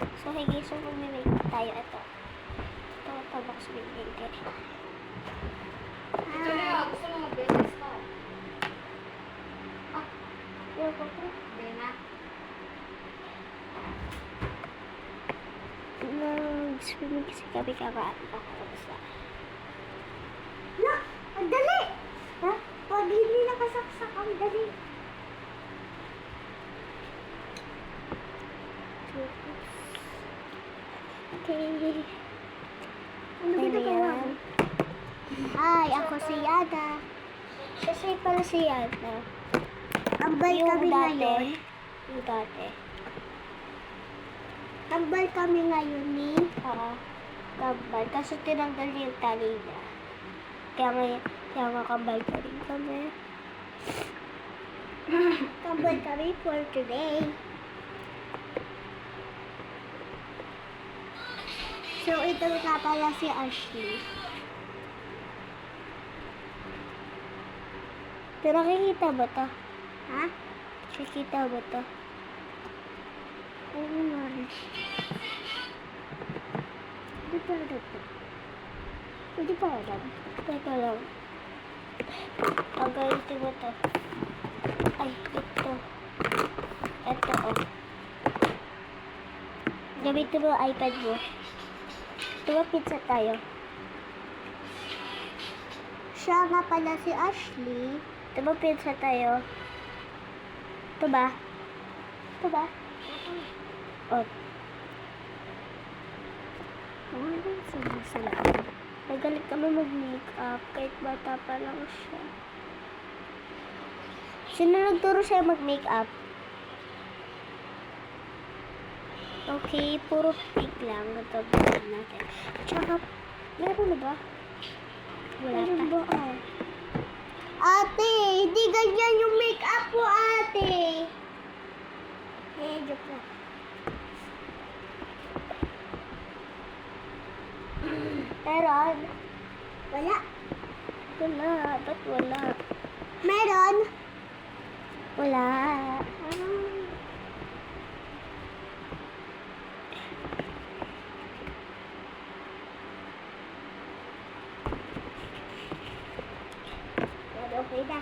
So, hey guys, so mag-make tayo. Ito box building. Ito na, gusto mo mag-business ka. Yung ko po. Hindi na. Nag-swimming kasi kami kakaan ako. Basta. Na, ang dali! Ha? Pag hindi nakasaksak, ang dali. Okay. Ano ginagawa mo? Hi, ako si Yana. Kasi pala si Yana. Tambal kami ngayon. Yung dati. Tambal kami ngayon ni... Kambal. Kasi tinanggal niya yung tali niya. Kaya nga kambal pa rin kami. Tambal kami for today. So, ito nga pala si Ashley. Pero nakikita ba to? Ha? Nakikita ba to? Oo nga. Hindi pa alam to. Hindi pa alam. Teka lang. Pagalitin mo to. Ay, ito. Ito, oh. Gamitin mo ang iPad mo. Pizza tayo. Siya nga pala si Ashley. Pizza tayo. Ito ba? Ito ba? Oh. Nagalit kami mag-makeup kahit bata pa lang siya. Sino nagturo siya mag-makeup? Okay, puro pink lang. Ito natin. Tsaka, meron na ba? Wala Meron pa. ba? Ate, hindi ganyan yung make-up mo, ate. Joke lang. Meron. Wala. Wala. Ba't wala? Meron. Wala. Okay na.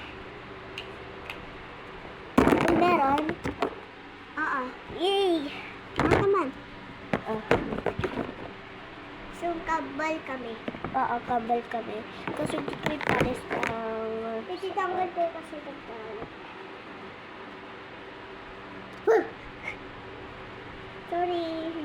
Meron. Oo. Yay! Ano naman? Oh. So, kabal kami. Oo, kabal kami. Kasi hindi ko ipares ng... Titanggal ko kasi nagtalo. Sorry.